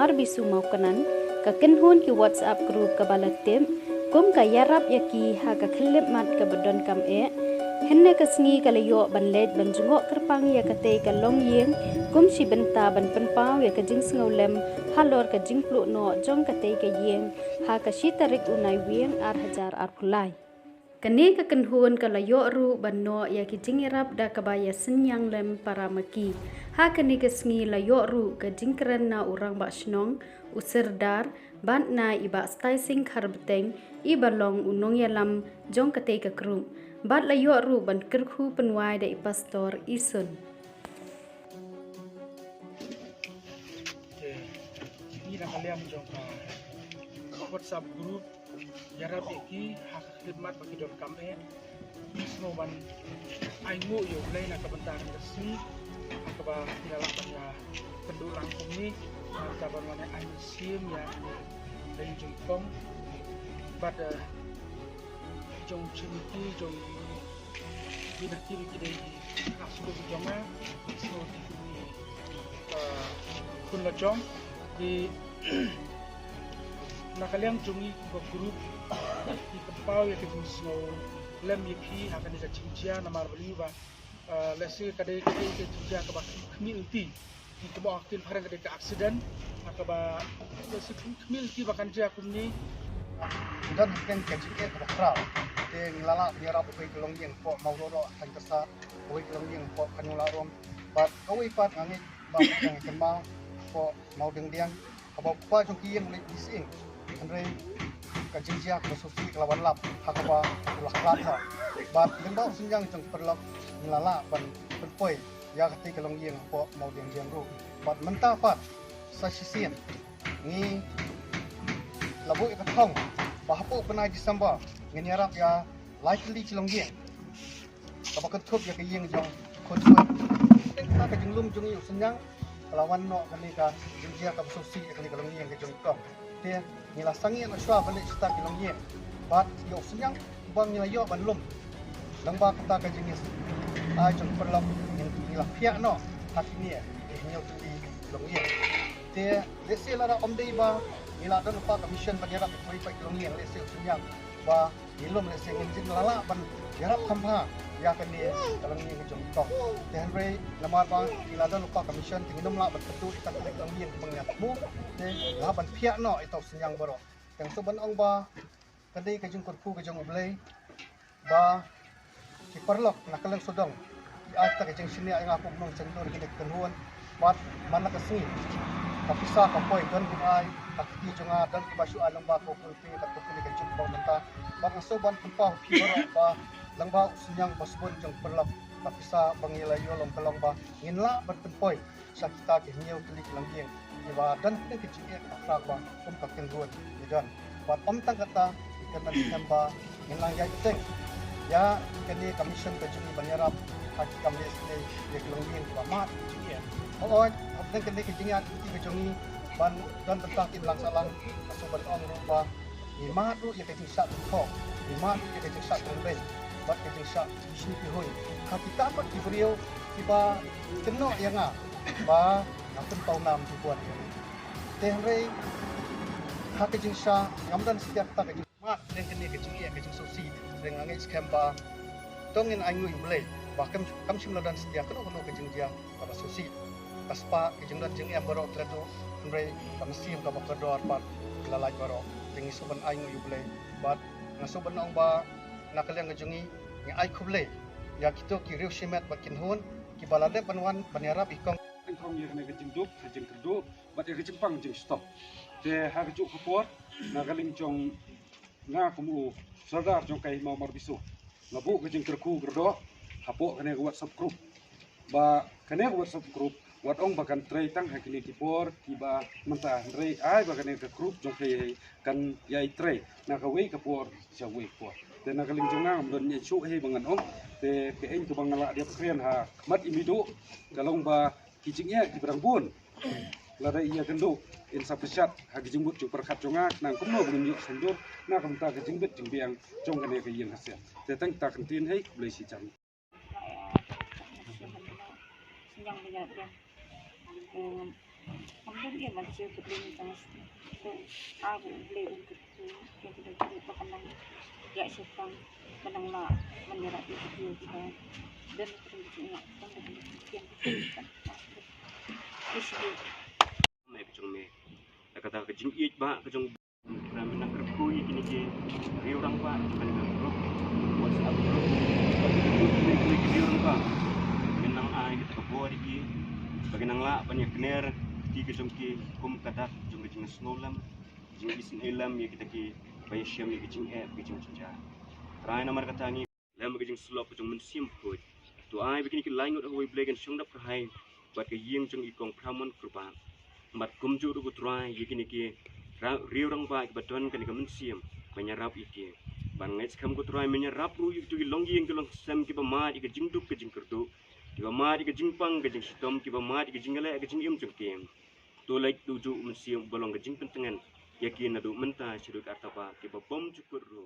mar bisu mau kanan ka kenhun ki WhatsApp group ka balatem kum ka yarap yaki ha ka khilip mat ka badon kam henne ka sngi ka layo ban lej ban jungo kerpang ya ka te ka long yeng kum si benta ban penpau ya ka jing sngaulem halor ka jing plu no jong ka te ka yeng ha ka shitarik unai wieng ar hajar ar kulai kani ka kenhun ka layo ru ban no ya ki jing irap da ka baya senyang lem para maki ha kani ka sngi layo ru ka jing keren na urang ba snong usir dar ban na iba stai sing khar beteng iba long unong ya lam jong ka te ka krum bat layo ru ban kerku penwai da pastor isun ini nak kalian jongka WhatsApp group yarap iki hak khidmat bagi don kame semua ban aimu yo mulai nak kebentar resi akaba tidak ya penduk langsung ni cabar mana aimu sim ya dari jongkong pada jong cimiti jong bidaki bidai asal jonga so di kun la jong di nakaliang jongi ko group di pempau ya ke so lem yiki akan di cincia nama beli ba lesi kadai ke cincia ke community di kebawa akil parang kadai ke accident akaba lesi community bahkan dia kumni dan kan kecil ke bakral ke ngelala biara pokoi kelong yang po mau roro tan kesa pokoi kelong yang po kanula rom bat koi pat angit ba yang kemal po mau dengdiang apa pa joki yang le bising andre kecil dia ke sofi kelawan lap hakaba ulah lap bat dengba senjang jeng perlap ngelala ban penpoi ya kati kelong yang po mau dengdiang ro bat mentah pat sa sisien ni labu ikat thong bahapo penai Disember ngeni arab ya likely cilong giang kabak thup ya kayeng jong khonsoi ta ka jinglum jong yu senyang lawan no kali ka jinjia ka sosi kali kalong giang ke jong tong te nila sangi na shwa balik sta kilong giang bat yo senyang bang nila yo ban lum langba kata ka jingis a jong perlam nila pia no hakini ya nyo tu kilong giang te desi lara omdei ba nila don pa commission panjara poi pai kelong yang lese senyang ba nilum lese ngin lala ban yarap khamha ya kan ni kelong ni jong tok ten re lamar ba nila don pa commission tinginum la bat petu itak kelong yang pengyat mu te la ban phia no itau senyang baro yang so ban ong ba kadai ka jong kurpu ka jong ublei ba ki perlok nakalang sodong ai ta ka jong sini ai ngapum nong cendor ki kenhuan bat mana ka sini kapisa kapoi don ai akti jonga dan basu alang ba ko kulpi ka to kini ka jumpa menta bang soban tempa pibara ba langba senyang basbon jong perlap kapisa bangila yo long kalong ba nginla bertempoi sa kita ke hiu klik langgeng iba dan kini ke jike ka ba ka kenruan dan bat om tang kata ikan namba ngilang ya teng ya kini commission ka jumi banyarap hak kami sini ke langgeng ba mat jike oh dan kini ke jingat ke jumi ban dan tentang lang salang sobat ong rupa lima tu ya kecil sak kok lima tu ya kecil sak ben bat kecil sak sini pihoi hati tamat di beliau tiba kena yang ba akan tahun 6 dibuat tenre hati kecil sak ngamdan setiap tak kecil mat dan kini kecil ya kecil sosi dengan ngais kemba tongin ayu boleh bahkan kam simuladan setiap kena kecil dia pada sosi kaspa kecil dan jeng yang baru terletu Andre pangsim ka bakador pat lalaj baro tingi suban ay ngu yuble bat ngasuban ong ba nakalyang ngajungi ni ay kuble ya kito ki riu shimet bakin hun ki balade panwan panyarap ikong kong ye ne gajing dup gajing kerdu bat ye gajing pang jing stop te ha gaju kupor nakaling jong nga kumu sadar jong kai mau marbisu ngabu gajing kerku gerdo hapo kane WhatsApp group ba kane WhatsApp group wat ong bakan tray tang hakini kipor kiba mentah rei ai bakan ke group jong kai kan yai tray na ka wei kapor sia wei por te na kaling jonga don ye chu he bangan ong te ke en tu bangala dia kren ha mat imidu kalong ba kijing ya ki berang bun la dai ya kendo in sapesat ha kijing but chu perkat jonga nang kumno bun yo sendur na kam ta kijing bet jing biang jong kane ke yen hasia te tang ta kan tin hei blai si jam yang banyak ya Kemudian ia masih berdiri tas itu aku beli untuk kita jadi pekenang ya sepang menanglah menyerap video kita dan terus ingat kan dengan yang kita isi me kejong me kata kejing it ba kejong ram nang kerkui kini je riurang ba kan grup WhatsApp grup kerkui riurang ba menang ai kita kebor iki baginang la banyak kener ti kejong ki kum kadak jong kejing snolam jing isin elam ya kita ki bay syam ya kejing kejing cinja rai namar kata ni lam kejing slop kejong mensim put tu ai begini ki lain udah we blegan syong dap hai bat ke ying jong ikong pramon kurban mat kumju du trai yikini ki riurang ba badon kan ka mensiam menyerap iki ban ngais kam ku trai menyerap ru itu long ying long sam ki ba ma ki jingduk ke jingkerdu ki ba ma ki jingpang ke jingstom ki ba ma ki jingale ke jingim jengkem to like tuju mensiam bolong ke jingpentengan yakin adu menta sudut artaba ki ba bom cukur ru